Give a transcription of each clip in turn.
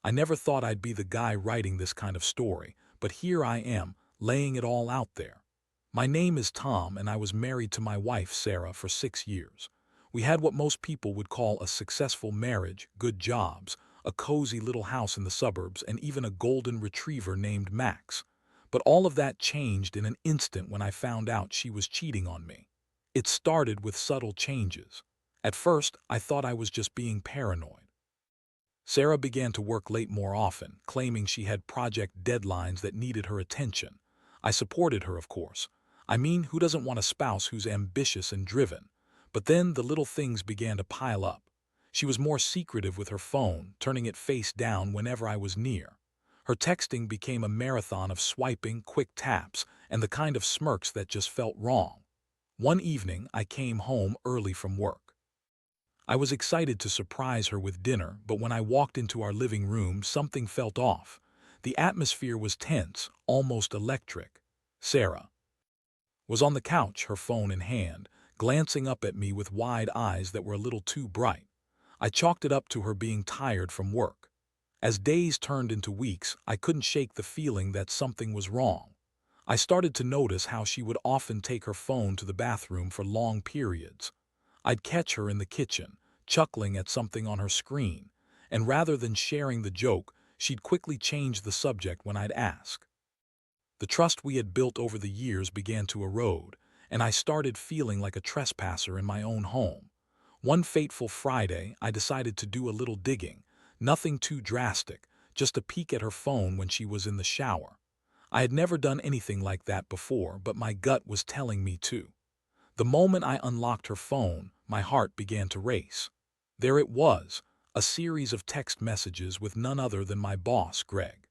I never thought I'd be the guy writing this kind of story, but here I am, laying it all out there. My name is Tom, and I was married to my wife, Sarah, for 6 years. We had what most people would call a successful marriage, good jobs, a cozy little house in the suburbs, and even a golden retriever named Max. But all of that changed in an instant when I found out she was cheating on me. It started with subtle changes. At first, I thought I was just being paranoid. Sarah began to work late more often, claiming she had project deadlines that needed her attention. I supported her, of course. I mean, who doesn't want a spouse who's ambitious and driven? But then the little things began to pile up. She was more secretive with her phone, turning it face down whenever I was near. Her texting became a marathon of swiping, quick taps, and the kind of smirks that just felt wrong. One evening, I came home early from work. I was excited to surprise her with dinner, but when I walked into our living room, something felt off. The atmosphere was tense, almost electric. Sarah was on the couch, her phone in hand, glancing up at me with wide eyes that were a little too bright. I chalked it up to her being tired from work. As days turned into weeks, I couldn't shake the feeling that something was wrong. I started to notice how she would often take her phone to the bathroom for long periods. I'd catch her in the kitchen, chuckling at something on her screen, and rather than sharing the joke, she'd quickly change the subject when I'd ask. The trust we had built over the years began to erode, and I started feeling like a trespasser in my own home. One fateful Friday, I decided to do a little digging, nothing too drastic, just a peek at her phone when she was in the shower. I had never done anything like that before, but my gut was telling me to. The moment I unlocked her phone, my heart began to race. There it was, a series of text messages with none other than my boss, Greg.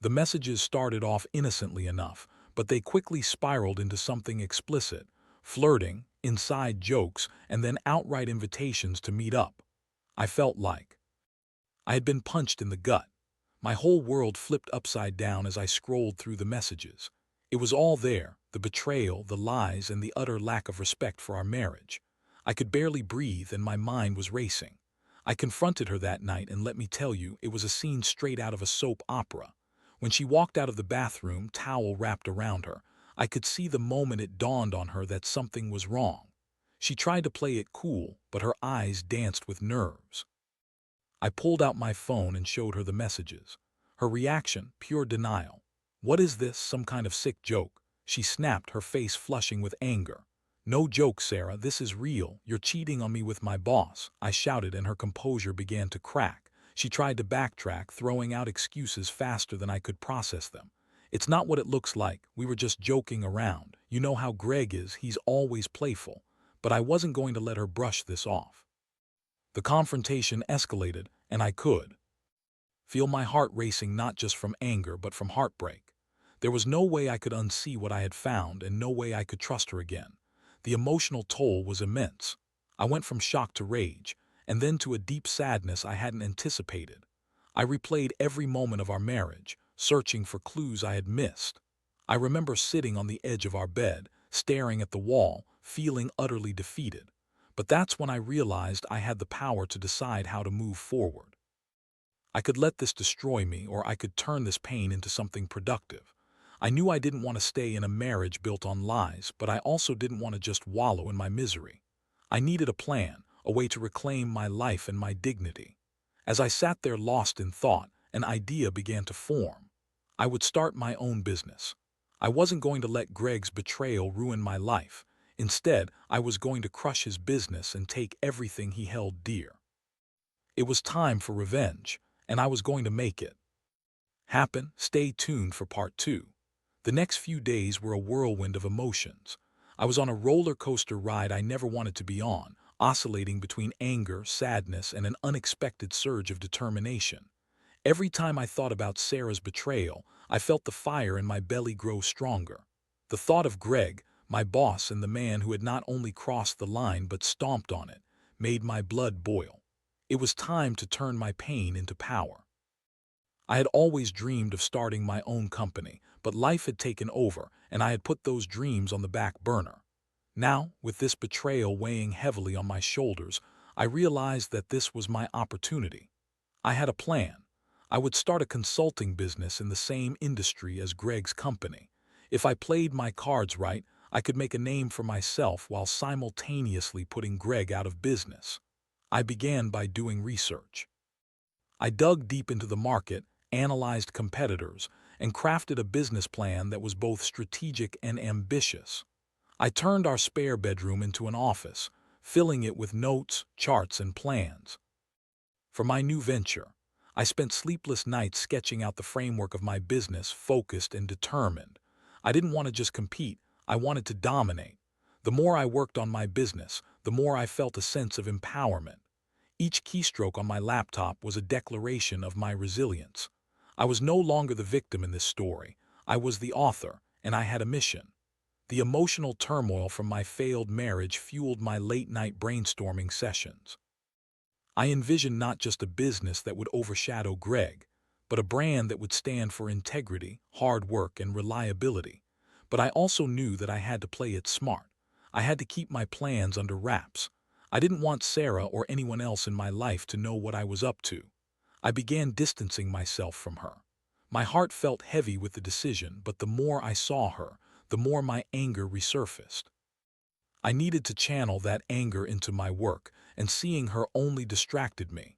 The messages started off innocently enough, but they quickly spiraled into something explicit: flirting, inside jokes, and then outright invitations to meet up. I felt like I had been punched in the gut. My whole world flipped upside down as I scrolled through the messages. It was all there: the betrayal, the lies, and the utter lack of respect for our marriage. I could barely breathe, and my mind was racing. I confronted her that night, and let me tell you, it was a scene straight out of a soap opera. When she walked out of the bathroom, towel wrapped around her, I could see the moment it dawned on her that something was wrong. She tried to play it cool, but her eyes danced with nerves. I pulled out my phone and showed her the messages. Her reaction, pure denial. "What is this, some kind of sick joke?" She snapped, her face flushing with anger. "No joke, Sarah, this is real. You're cheating on me with my boss," I shouted, and her composure began to crack. She tried to backtrack, throwing out excuses faster than I could process them. "It's not what it looks like. We were just joking around. You know how Greg is, he's always playful." But I wasn't going to let her brush this off. The confrontation escalated, and I could feel my heart racing, not just from anger but from heartbreak. There was no way I could unsee what I had found, and no way I could trust her again. The emotional toll was immense. I went from shock to rage, and then to a deep sadness I hadn't anticipated. I replayed every moment of our marriage, searching for clues I had missed. I remember sitting on the edge of our bed, staring at the wall, feeling utterly defeated. But that's when I realized I had the power to decide how to move forward. I could let this destroy me, or I could turn this pain into something productive. I knew I didn't want to stay in a marriage built on lies, but I also didn't want to just wallow in my misery. I needed a plan, a way to reclaim my life and my dignity. As I sat there lost in thought, an idea began to form. I would start my own business. I wasn't going to let Greg's betrayal ruin my life. Instead, I was going to crush his business and take everything he held dear. It was time for revenge, and I was going to make it happen. Stay tuned for part 2. The next few days were a whirlwind of emotions. I was on a roller coaster ride I never wanted to be on, oscillating between anger, sadness, and an unexpected surge of determination. Every time I thought about Sarah's betrayal, I felt the fire in my belly grow stronger. The thought of Greg, my boss and the man who had not only crossed the line but stomped on it, made my blood boil. It was time to turn my pain into power. I had always dreamed of starting my own company, but life had taken over, and I had put those dreams on the back burner. Now, with this betrayal weighing heavily on my shoulders, I realized that this was my opportunity. I had a plan. I would start a consulting business in the same industry as Greg's company. If I played my cards right, I could make a name for myself while simultaneously putting Greg out of business. I began by doing research. I dug deep into the market, analyzed competitors, and crafted a business plan that was both strategic and ambitious. I turned our spare bedroom into an office, filling it with notes, charts, and plans. For my new venture, I spent sleepless nights sketching out the framework of my business, focused and determined. I didn't want to just compete, I wanted to dominate. The more I worked on my business, the more I felt a sense of empowerment. Each keystroke on my laptop was a declaration of my resilience. I was no longer the victim in this story. I was the author, and I had a mission. The emotional turmoil from my failed marriage fueled my late-night brainstorming sessions. I envisioned not just a business that would overshadow Greg, but a brand that would stand for integrity, hard work, and reliability. But I also knew that I had to play it smart. I had to keep my plans under wraps. I didn't want Sarah or anyone else in my life to know what I was up to. I began distancing myself from her. My heart felt heavy with the decision, but the more I saw her, the more my anger resurfaced. I needed to channel that anger into my work, and seeing her only distracted me.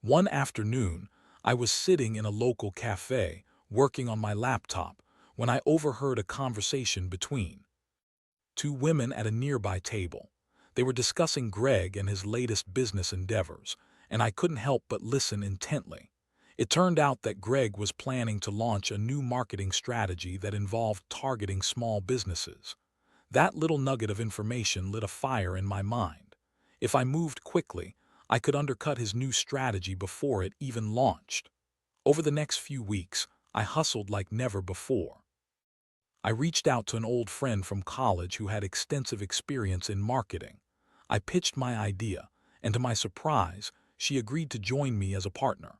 One afternoon, I was sitting in a local cafe, working on my laptop, when I overheard a conversation between two women at a nearby table. They were discussing Greg and his latest business endeavors, and I couldn't help but listen intently. It turned out that Greg was planning to launch a new marketing strategy that involved targeting small businesses. That little nugget of information lit a fire in my mind. If I moved quickly, I could undercut his new strategy before it even launched. Over the next few weeks, I hustled like never before. I reached out to an old friend from college who had extensive experience in marketing. I pitched my idea, and to my surprise, she agreed to join me as a partner.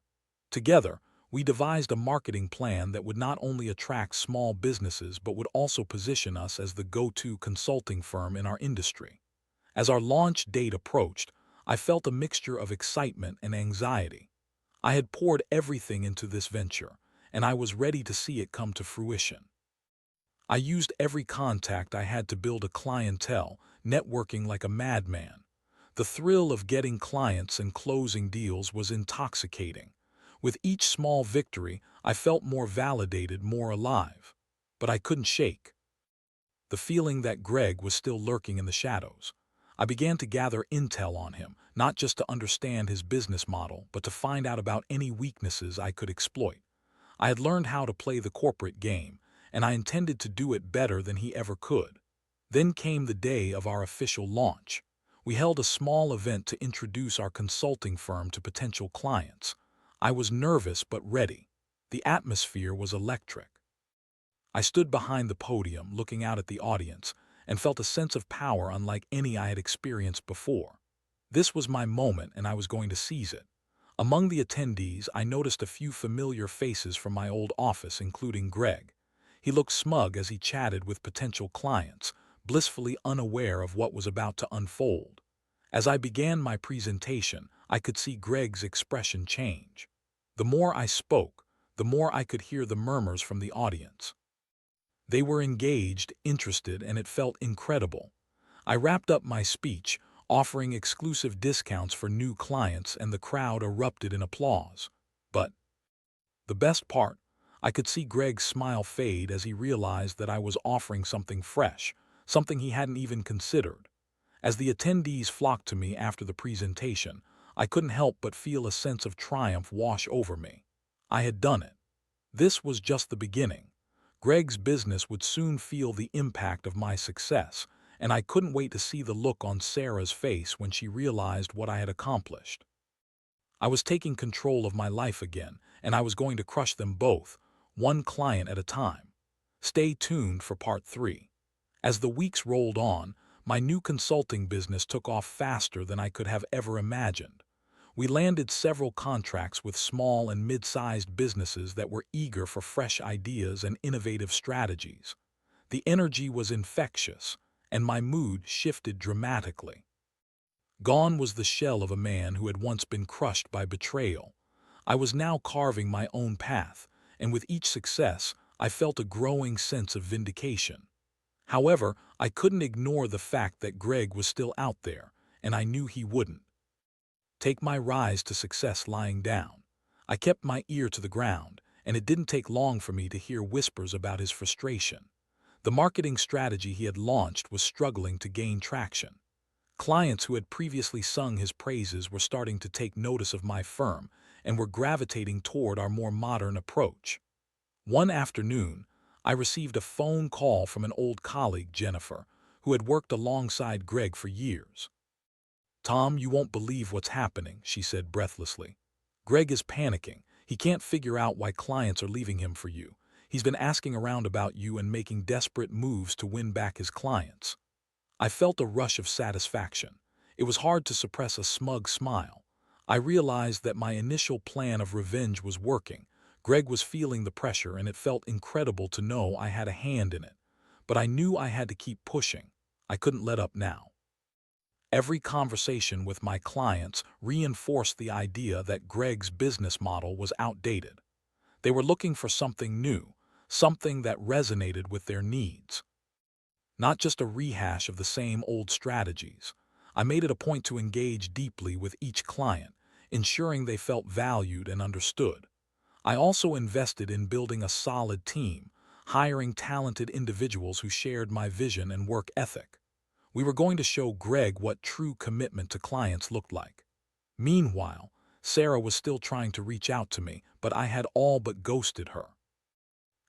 Together, we devised a marketing plan that would not only attract small businesses but would also position us as the go-to consulting firm in our industry. As our launch date approached, I felt a mixture of excitement and anxiety. I had poured everything into this venture, and I was ready to see it come to fruition. I used every contact I had to build a clientele, networking like a madman. The thrill of getting clients and closing deals was intoxicating. With each small victory, I felt more validated, more alive. But I couldn't shake the feeling that Greg was still lurking in the shadows. I began to gather intel on him, not just to understand his business model, but to find out about any weaknesses I could exploit. I had learned how to play the corporate game, and I intended to do it better than he ever could. Then came the day of our official launch. We held a small event to introduce our consulting firm to potential clients. I was nervous but ready. The atmosphere was electric. I stood behind the podium, looking out at the audience, and felt a sense of power unlike any I had experienced before. This was my moment, and I was going to seize it. Among the attendees, I noticed a few familiar faces from my old office, including Greg. He looked smug as he chatted with potential clients, blissfully unaware of what was about to unfold. As I began my presentation, I could see Greg's expression change. The more I spoke, the more I could hear the murmurs from the audience. They were engaged, interested, and it felt incredible. I wrapped up my speech, offering exclusive discounts for new clients, and the crowd erupted in applause. But the best part, I could see Greg's smile fade as he realized that I was offering something fresh, something he hadn't even considered. As the attendees flocked to me after the presentation, I couldn't help but feel a sense of triumph wash over me. I had done it. This was just the beginning. Greg's business would soon feel the impact of my success, and I couldn't wait to see the look on Sarah's face when she realized what I had accomplished. I was taking control of my life again, and I was going to crush them both, one client at a time. Stay tuned for part 3. As the weeks rolled on, my new consulting business took off faster than I could have ever imagined. We landed several contracts with small and mid-sized businesses that were eager for fresh ideas and innovative strategies. The energy was infectious, and my mood shifted dramatically. Gone was the shell of a man who had once been crushed by betrayal. I was now carving my own path, and with each success, I felt a growing sense of vindication. However, I couldn't ignore the fact that Greg was still out there, and I knew he wouldn't take my rise to success lying down. I kept my ear to the ground, and it didn't take long for me to hear whispers about his frustration. The marketing strategy he had launched was struggling to gain traction. Clients who had previously sung his praises were starting to take notice of my firm and were gravitating toward our more modern approach. One afternoon, I received a phone call from an old colleague, Jennifer, who had worked alongside Greg for years. "Tom, you won't believe what's happening," she said breathlessly. "Greg is panicking. He can't figure out why clients are leaving him for you. He's been asking around about you and making desperate moves to win back his clients." I felt a rush of satisfaction. It was hard to suppress a smug smile. I realized that my initial plan of revenge was working. Greg was feeling the pressure, and it felt incredible to know I had a hand in it. But I knew I had to keep pushing. I couldn't let up now. Every conversation with my clients reinforced the idea that Greg's business model was outdated. They were looking for something new, something that resonated with their needs. Not just a rehash of the same old strategies. I made it a point to engage deeply with each client, ensuring they felt valued and understood. I also invested in building a solid team, hiring talented individuals who shared my vision and work ethic. We were going to show Greg what true commitment to clients looked like. Meanwhile, Sarah was still trying to reach out to me, but I had all but ghosted her.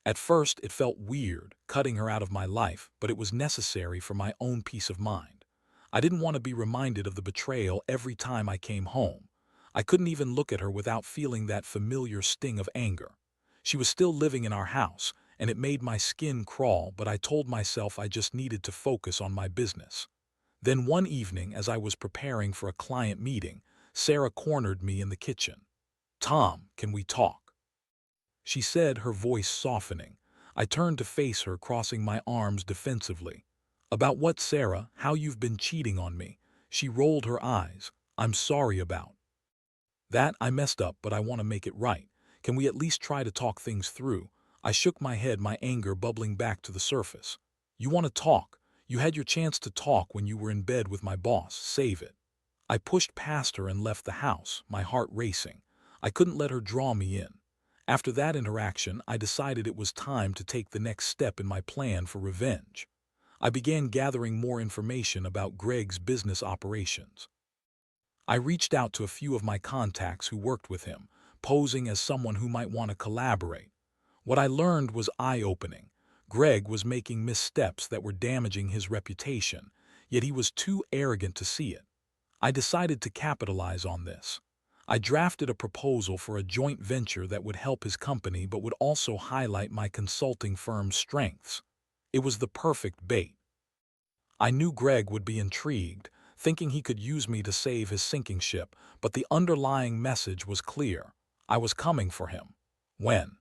At first, it felt weird, cutting her out of my life, but it was necessary for my own peace of mind. I didn't want to be reminded of the betrayal every time I came home. I couldn't even look at her without feeling that familiar sting of anger. She was still living in our house, and it made my skin crawl, but I told myself I just needed to focus on my business. Then one evening, as I was preparing for a client meeting, Sarah cornered me in the kitchen. "Tom, can we talk?" she said, her voice softening. I turned to face her, crossing my arms defensively. "About what, Sarah? How you've been cheating on me?" She rolled her eyes. "I'm sorry about that. I messed up, but I want to make it right. Can we at least try to talk things through?" I shook my head, my anger bubbling back to the surface. "You want to talk? You had your chance to talk when you were in bed with my boss. Save it." I pushed past her and left the house, my heart racing. I couldn't let her draw me in. After that interaction, I decided it was time to take the next step in my plan for revenge. I began gathering more information about Greg's business operations. I reached out to a few of my contacts who worked with him, posing as someone who might want to collaborate. What I learned was eye-opening. Greg was making missteps that were damaging his reputation, yet he was too arrogant to see it. I decided to capitalize on this. I drafted a proposal for a joint venture that would help his company but would also highlight my consulting firm's strengths. It was the perfect bait. I knew Greg would be intrigued, thinking he could use me to save his sinking ship, but the underlying message was clear. I was coming for him. When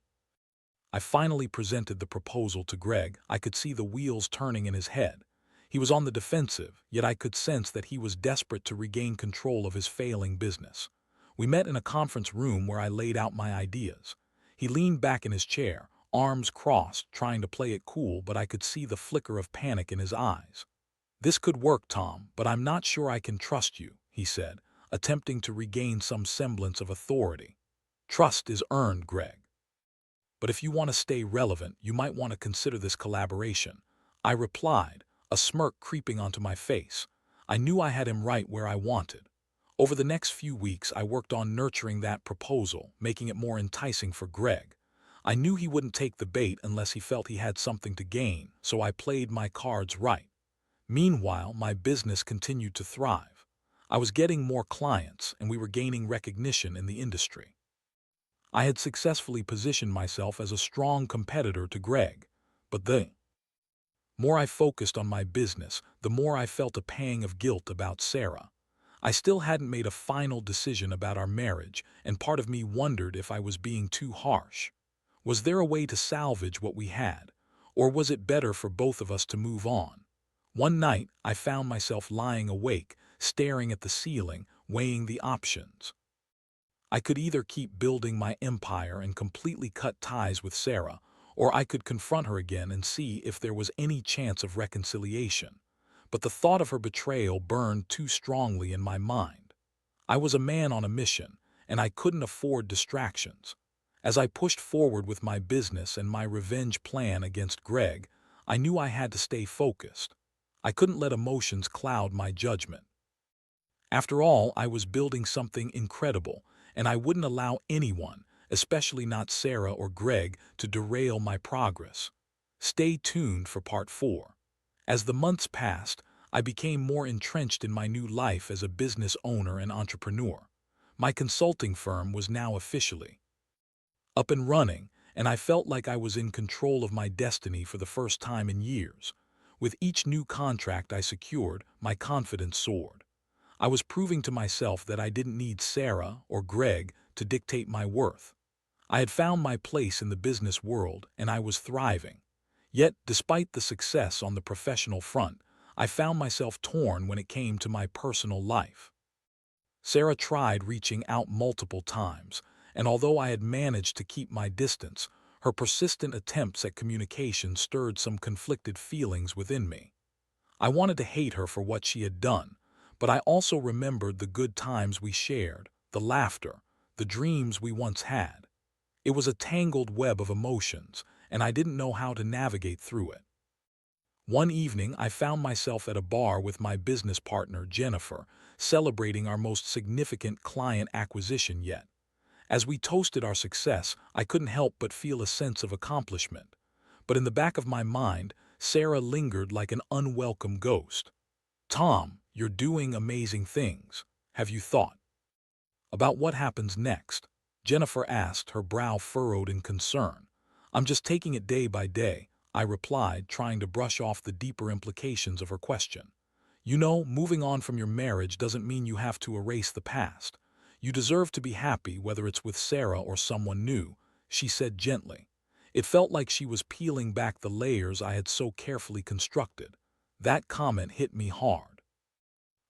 I finally presented the proposal to Greg, I could see the wheels turning in his head. He was on the defensive, yet I could sense that he was desperate to regain control of his failing business. We met in a conference room where I laid out my ideas. He leaned back in his chair, arms crossed, trying to play it cool, but I could see the flicker of panic in his eyes. "This could work, Tom, but I'm not sure I can trust you," he said, attempting to regain some semblance of authority. "Trust is earned, Greg. But if you want to stay relevant, you might want to consider this collaboration." I replied, a smirk creeping onto my face. I knew I had him right where I wanted. Over the next few weeks, I worked on nurturing that proposal, making it more enticing for Greg. I knew he wouldn't take the bait unless he felt he had something to gain, so I played my cards right. Meanwhile, my business continued to thrive. I was getting more clients, and we were gaining recognition in the industry. I had successfully positioned myself as a strong competitor to Greg, but the more I focused on my business, the more I felt a pang of guilt about Sarah. I still hadn't made a final decision about our marriage, and part of me wondered if I was being too harsh. Was there a way to salvage what we had, or was it better for both of us to move on? One night, I found myself lying awake, staring at the ceiling, weighing the options. I could either keep building my empire and completely cut ties with Sarah, or I could confront her again and see if there was any chance of reconciliation. But the thought of her betrayal burned too strongly in my mind. I was a man on a mission, and I couldn't afford distractions. As I pushed forward with my business and my revenge plan against Greg, I knew I had to stay focused. I couldn't let emotions cloud my judgment. After all, I was building something incredible, and I wouldn't allow anyone, especially not Sarah or Greg, to derail my progress. Stay tuned for part 4. As the months passed, I became more entrenched in my new life as a business owner and entrepreneur. My consulting firm was now officially up and running, and I felt like I was in control of my destiny for the first time in years. With each new contract I secured, my confidence soared. I was proving to myself that I didn't need Sarah or Greg to dictate my worth. I had found my place in the business world, and I was thriving. Yet, despite the success on the professional front, I found myself torn when it came to my personal life. Sarah tried reaching out multiple times, and although I had managed to keep my distance, her persistent attempts at communication stirred some conflicted feelings within me. I wanted to hate her for what she had done, but I also remembered the good times we shared, the laughter, the dreams we once had. It was a tangled web of emotions, and I didn't know how to navigate through it. One evening, I found myself at a bar with my business partner, Jennifer, celebrating our most significant client acquisition yet. As we toasted our success, I couldn't help but feel a sense of accomplishment. But in the back of my mind, Sarah lingered like an unwelcome ghost. "Tom, you're doing amazing things. Have you thought about what happens next?" Jennifer asked, her brow furrowed in concern. "I'm just taking it day by day," I replied, trying to brush off the deeper implications of her question. "You know, moving on from your marriage doesn't mean you have to erase the past. You deserve to be happy whether it's with Sarah or someone new," she said gently. It felt like she was peeling back the layers I had so carefully constructed. That comment hit me hard.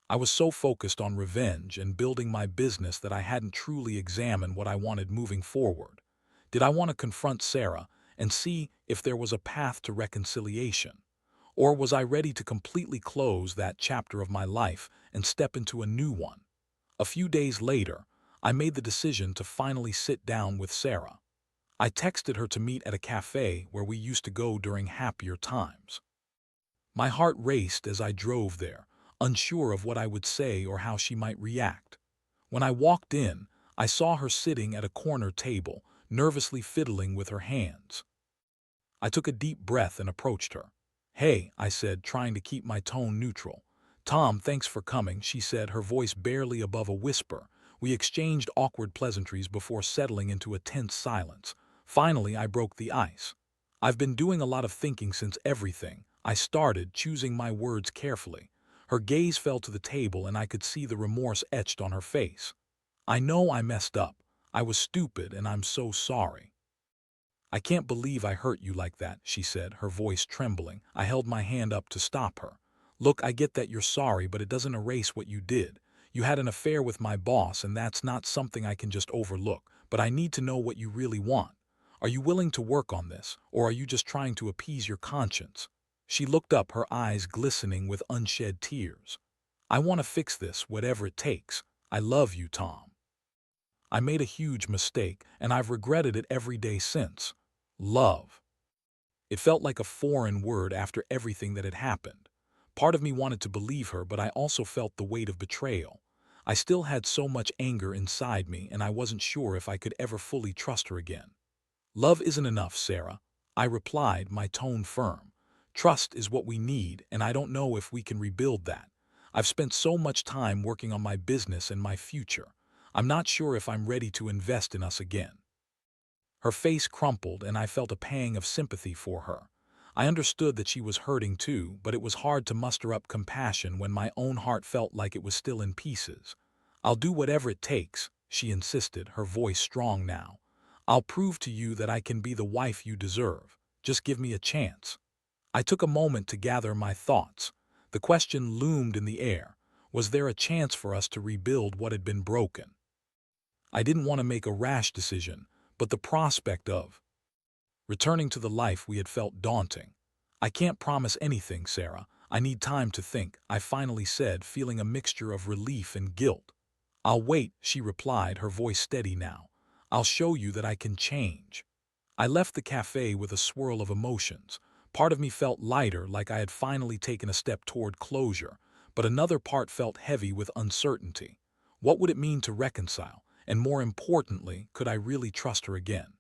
I was so focused on revenge and building my business that I hadn't truly examined what I wanted moving forward. Did I want to confront Sarah and see if there was a path to reconciliation? Or was I ready to completely close that chapter of my life and step into a new one? A few days later, I made the decision to finally sit down with Sarah. I texted her to meet at a cafe where we used to go during happier times. My heart raced as I drove there, unsure of what I would say or how she might react. When I walked in, I saw her sitting at a corner table, nervously fiddling with her hands. I took a deep breath and approached her. "Hey," I said, trying to keep my tone neutral. "Tom, thanks for coming," she said, her voice barely above a whisper. We exchanged awkward pleasantries before settling into a tense silence. Finally, I broke the ice. "I've been doing a lot of thinking since everything," I started, choosing my words carefully. Her gaze fell to the table and I could see the remorse etched on her face. "I know I messed up. I was stupid and I'm so sorry. I can't believe I hurt you like that," she said, her voice trembling. I held my hand up to stop her. "Look, I get that you're sorry, but it doesn't erase what you did. You had an affair with my boss, and that's not something I can just overlook, but I need to know what you really want. Are you willing to work on this, or are you just trying to appease your conscience?" She looked up, her eyes glistening with unshed tears. "I want to fix this, whatever it takes. I love you, Tom. I made a huge mistake, and I've regretted it every day since. Love." It felt like a foreign word after everything that had happened. Part of me wanted to believe her, but I also felt the weight of betrayal. I still had so much anger inside me, and I wasn't sure if I could ever fully trust her again. "Love isn't enough, Sarah," I replied, my tone firm. "Trust is what we need, and I don't know if we can rebuild that. I've spent so much time working on my business and my future. I'm not sure if I'm ready to invest in us again." Her face crumpled, and I felt a pang of sympathy for her. I understood that she was hurting too, but it was hard to muster up compassion when my own heart felt like it was still in pieces. "I'll do whatever it takes," she insisted, her voice strong now. "I'll prove to you that I can be the wife you deserve. Just give me a chance." I took a moment to gather my thoughts. The question loomed in the air. Was there a chance for us to rebuild what had been broken? I didn't want to make a rash decision, but the prospect of returning to the life we had felt daunting. I can't promise anything, Sarah. I need time to think, I finally said, feeling a mixture of relief and guilt. I'll wait, she replied, her voice steady now. I'll show you that I can change. I left the cafe with a swirl of emotions. Part of me felt lighter, like I had finally taken a step toward closure, but another part felt heavy with uncertainty. What would it mean to reconcile? And more importantly, could I really trust her again?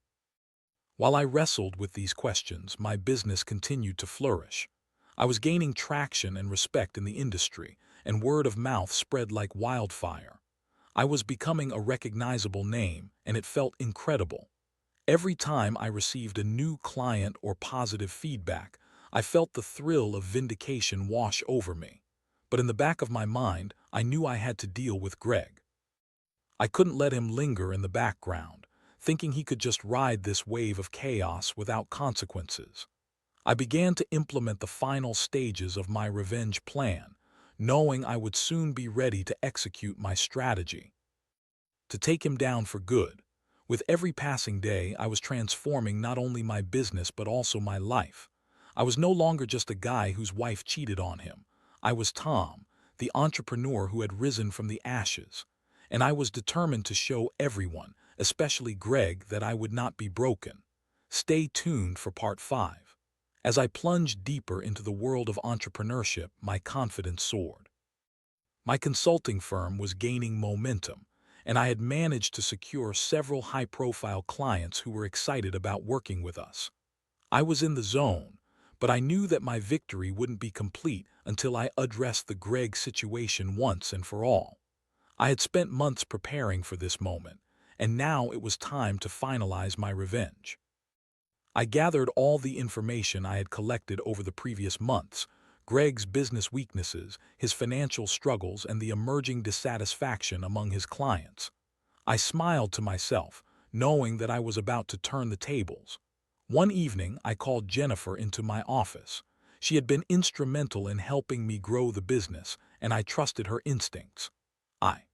While I wrestled with these questions, my business continued to flourish. I was gaining traction and respect in the industry, and word of mouth spread like wildfire. I was becoming a recognizable name, and it felt incredible. Every time I received a new client or positive feedback, I felt the thrill of vindication wash over me. But in the back of my mind, I knew I had to deal with Greg. I couldn't let him linger in the background, thinking he could just ride this wave of chaos without consequences. I began to implement the final stages of my revenge plan, knowing I would soon be ready to execute my strategy. To take him down for good. With every passing day, I was transforming not only my business but also my life. I was no longer just a guy whose wife cheated on him. I was Tom, the entrepreneur who had risen from the ashes. And I was determined to show everyone, especially Greg, that I would not be broken. Stay tuned for part 5. As I plunged deeper into the world of entrepreneurship, my confidence soared. My consulting firm was gaining momentum, and I had managed to secure several high-profile clients who were excited about working with us. I was in the zone, but I knew that my victory wouldn't be complete until I addressed the Greg situation once and for all. I had spent months preparing for this moment, and now it was time to finalize my revenge. I gathered all the information I had collected over the previous months: Greg's business weaknesses, his financial struggles, and the emerging dissatisfaction among his clients. I smiled to myself, knowing that I was about to turn the tables. One evening, I called Jennifer into my office. She had been instrumental in helping me grow the business, and I trusted her instincts. I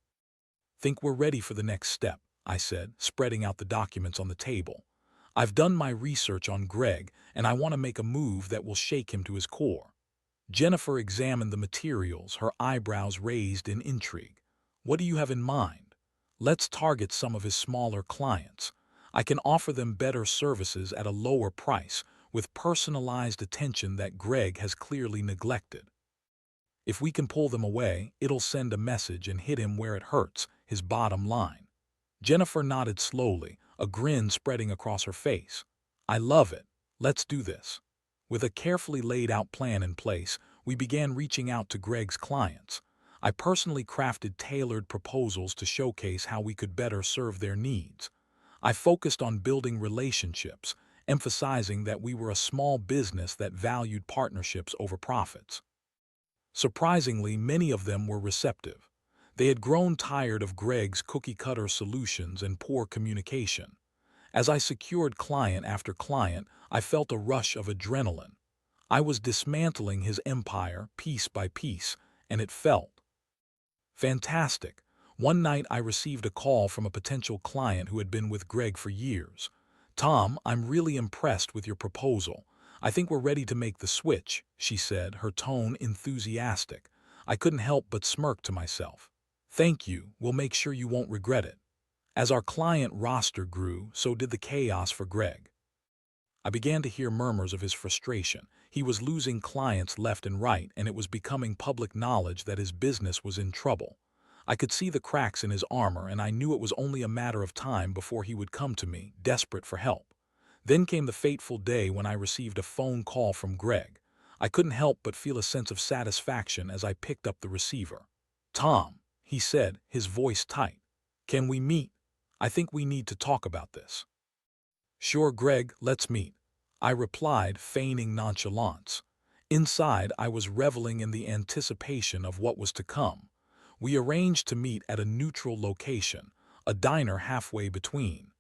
think we're ready for the next step, I said, spreading out the documents on the table. I've done my research on Greg, and I want to make a move that will shake him to his core. Jennifer examined the materials, her eyebrows raised in intrigue. What do you have in mind? Let's target some of his smaller clients. I can offer them better services at a lower price, with personalized attention that Greg has clearly neglected. If we can pull them away, it'll send a message and hit him where it hurts, his bottom line. Jennifer nodded slowly, a grin spreading across her face. I love it. Let's do this. With a carefully laid out plan in place, we began reaching out to Greg's clients. I personally crafted tailored proposals to showcase how we could better serve their needs. I focused on building relationships, emphasizing that we were a small business that valued partnerships over profits. Surprisingly, many of them were receptive. They had grown tired of Greg's cookie-cutter solutions and poor communication. As I secured client after client, I felt a rush of adrenaline. I was dismantling his empire piece by piece, and it felt fantastic. One night I received a call from a potential client who had been with Greg for years. "Tom, I'm really impressed with your proposal. I think we're ready to make the switch," she said, her tone enthusiastic. I couldn't help but smirk to myself. "Thank you, we'll make sure you won't regret it." As our client roster grew, so did the chaos for Greg. I began to hear murmurs of his frustration. He was losing clients left and right, and it was becoming public knowledge that his business was in trouble. I could see the cracks in his armor, and I knew it was only a matter of time before he would come to me, desperate for help. Then came the fateful day when I received a phone call from Greg. I couldn't help but feel a sense of satisfaction as I picked up the receiver. "Tom," he said, his voice tight. "Can we meet? I think we need to talk about this." "Sure, Greg, let's meet," I replied, feigning nonchalance. Inside, I was reveling in the anticipation of what was to come. We arranged to meet at a neutral location, a diner halfway between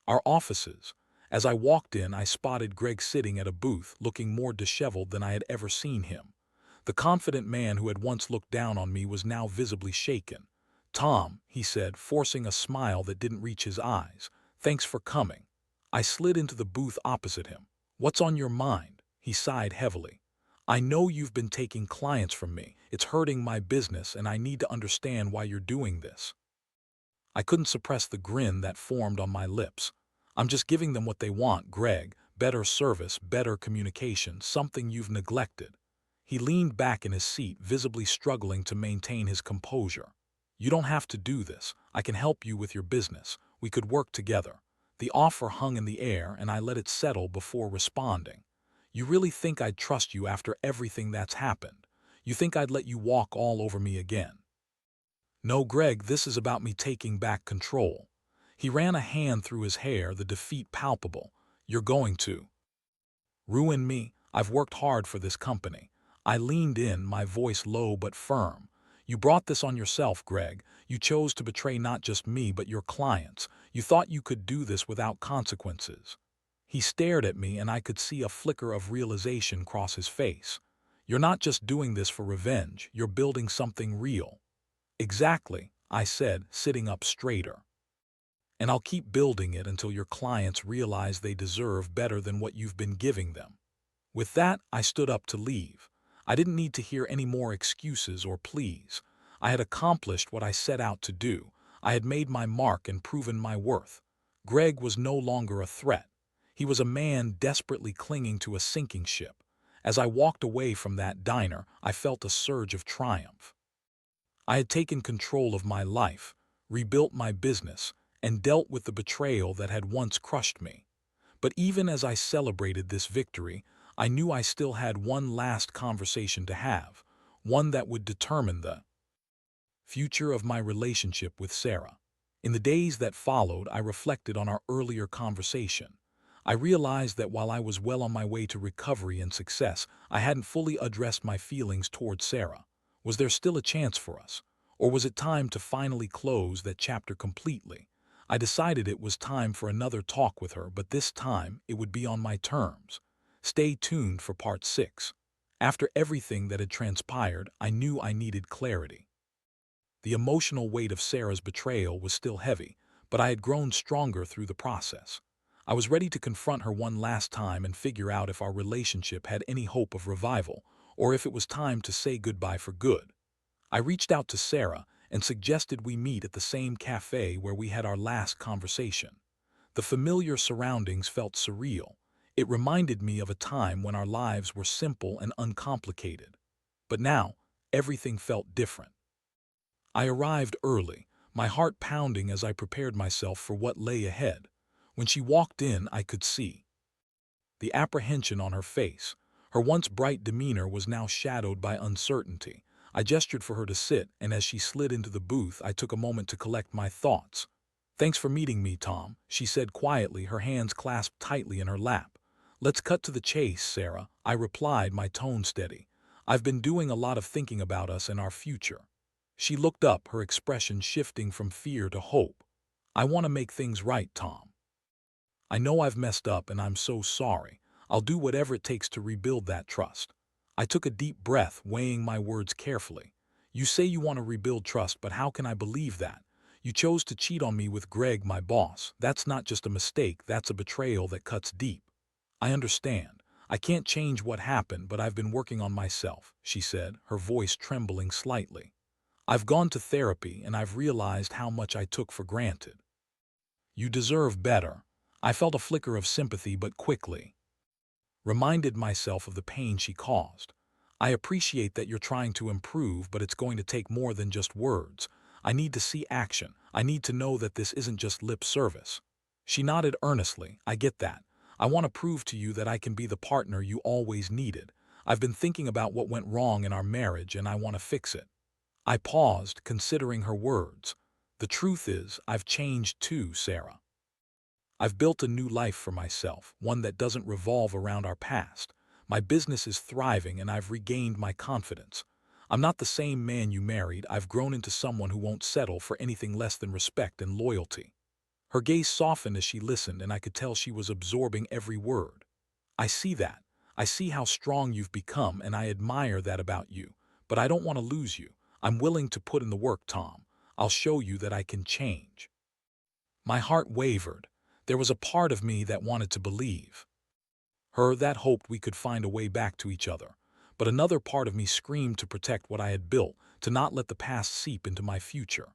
our offices. As I walked in, I spotted Greg sitting at a booth, looking more disheveled than I had ever seen him. The confident man who had once looked down on me was now visibly shaken. Tom, he said, forcing a smile that didn't reach his eyes. Thanks for coming. I slid into the booth opposite him. What's on your mind? He sighed heavily. I know you've been taking clients from me. It's hurting my business, and I need to understand why you're doing this. I couldn't suppress the grin that formed on my lips. I'm just giving them what they want, Greg. Better service, better communication, something you've neglected. He leaned back in his seat, visibly struggling to maintain his composure. You don't have to do this. I can help you with your business. We could work together. The offer hung in the air, and I let it settle before responding. You really think I'd trust you after everything that's happened? You think I'd let you walk all over me again? No, Greg, this is about me taking back control. He ran a hand through his hair, the defeat palpable. You're going to ruin me. I've worked hard for this company. I leaned in, my voice low but firm. You brought this on yourself, Greg. You chose to betray not just me but your clients. You thought you could do this without consequences. He stared at me, and I could see a flicker of realization cross his face. You're not just doing this for revenge. You're building something real. Exactly, I said, sitting up straighter. And I'll keep building it until your clients realize they deserve better than what you've been giving them. With that, I stood up to leave. I didn't need to hear any more excuses or pleas. I had accomplished what I set out to do. I had made my mark and proven my worth. Greg was no longer a threat. He was a man desperately clinging to a sinking ship. As I walked away from that diner, I felt a surge of triumph. I had taken control of my life, rebuilt my business, and dealt with the betrayal that had once crushed me. But even as I celebrated this victory, I knew I still had one last conversation to have, one that would determine the future of my relationship with Sarah. In the days that followed, I reflected on our earlier conversation. I realized that while I was well on my way to recovery and success, I hadn't fully addressed my feelings towards Sarah. Was there still a chance for us? Or was it time to finally close that chapter completely? I decided it was time for another talk with her, but this time it would be on my terms. Stay tuned for part 6. After everything that had transpired, I knew I needed clarity. The emotional weight of Sarah's betrayal was still heavy, but I had grown stronger through the process. I was ready to confront her one last time and figure out if our relationship had any hope of revival, or if it was time to say goodbye for good. I reached out to Sarah and suggested we meet at the same cafe where we had our last conversation. The familiar surroundings felt surreal. It reminded me of a time when our lives were simple and uncomplicated. But now, everything felt different. I arrived early, my heart pounding as I prepared myself for what lay ahead. When she walked in, I could see the apprehension on her face. Her once bright demeanor was now shadowed by uncertainty. I gestured for her to sit, and as she slid into the booth, I took a moment to collect my thoughts. Thanks for meeting me, Tom, she said quietly, her hands clasped tightly in her lap. Let's cut to the chase, Sarah, I replied, my tone steady. I've been doing a lot of thinking about us and our future. She looked up, her expression shifting from fear to hope. I want to make things right, Tom. I know I've messed up, and I'm so sorry. I'll do whatever it takes to rebuild that trust. I took a deep breath, weighing my words carefully. You say you want to rebuild trust, but how can I believe that? You chose to cheat on me with Greg, my boss. That's not just a mistake, that's a betrayal that cuts deep. I understand. I can't change what happened, but I've been working on myself, she said, her voice trembling slightly. I've gone to therapy, and I've realized how much I took for granted. You deserve better. I felt a flicker of sympathy, but quickly reminded myself of the pain she caused. I appreciate that you're trying to improve, but it's going to take more than just words. I need to see action. I need to know that this isn't just lip service. She nodded earnestly. I get that. I want to prove to you that I can be the partner you always needed. I've been thinking about what went wrong in our marriage, and I want to fix it. I paused, considering her words. The truth is, I've changed too, Sarah. I've built a new life for myself, one that doesn't revolve around our past. My business is thriving, and I've regained my confidence. I'm not the same man you married. I've grown into someone who won't settle for anything less than respect and loyalty. Her gaze softened as she listened, and I could tell she was absorbing every word. I see that. I see how strong you've become, and I admire that about you. But I don't want to lose you. I'm willing to put in the work, Tom. I'll show you that I can change." My heart wavered. There was a part of me that wanted to believe her, that hoped we could find a way back to each other. But another part of me screamed to protect what I had built, to not let the past seep into my future.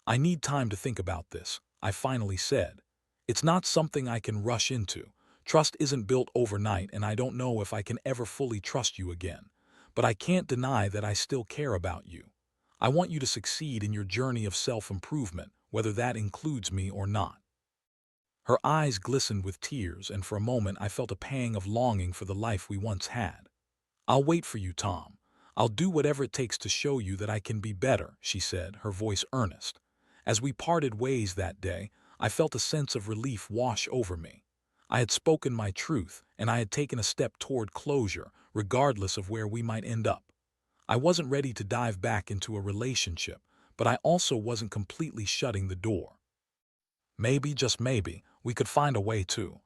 "I need time to think about this," I finally said. "It's not something I can rush into. Trust isn't built overnight, and I don't know if I can ever fully trust you again. But I can't deny that I still care about you. I want you to succeed in your journey of self-improvement, whether that includes me or not." Her eyes glistened with tears, and for a moment I felt a pang of longing for the life we once had. "I'll wait for you, Tom. I'll do whatever it takes to show you that I can be better," she said, her voice earnest. As we parted ways that day, I felt a sense of relief wash over me. I had spoken my truth, and I had taken a step toward closure, regardless of where we might end up. I wasn't ready to dive back into a relationship, but I also wasn't completely shutting the door. Maybe, just maybe, we could find a way to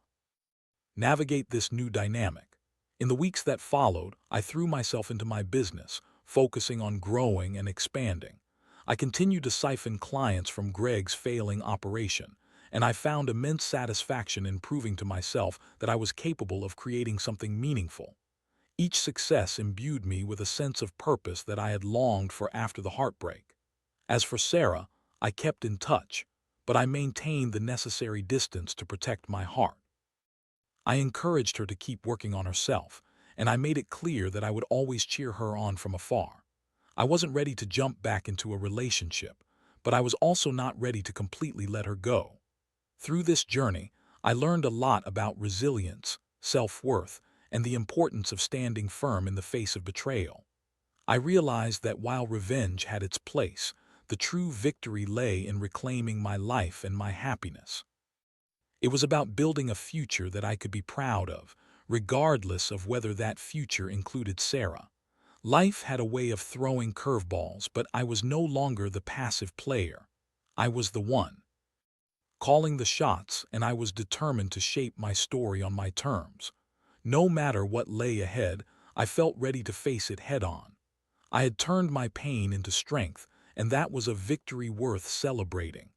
navigate this new dynamic. In the weeks that followed, I threw myself into my business, focusing on growing and expanding. I continued to siphon clients from Greg's failing operation, and I found immense satisfaction in proving to myself that I was capable of creating something meaningful. Each success imbued me with a sense of purpose that I had longed for after the heartbreak. As for Sarah, I kept in touch, but I maintained the necessary distance to protect my heart. I encouraged her to keep working on herself, and I made it clear that I would always cheer her on from afar. I wasn't ready to jump back into a relationship, but I was also not ready to completely let her go. Through this journey, I learned a lot about resilience, self-worth, and the importance of standing firm in the face of betrayal. I realized that while revenge had its place, the true victory lay in reclaiming my life and my happiness. It was about building a future that I could be proud of, regardless of whether that future included Sarah. Life had a way of throwing curveballs, but I was no longer the passive player. I was the one calling the shots, and I was determined to shape my story on my terms. No matter what lay ahead, I felt ready to face it head-on. I had turned my pain into strength, and that was a victory worth celebrating.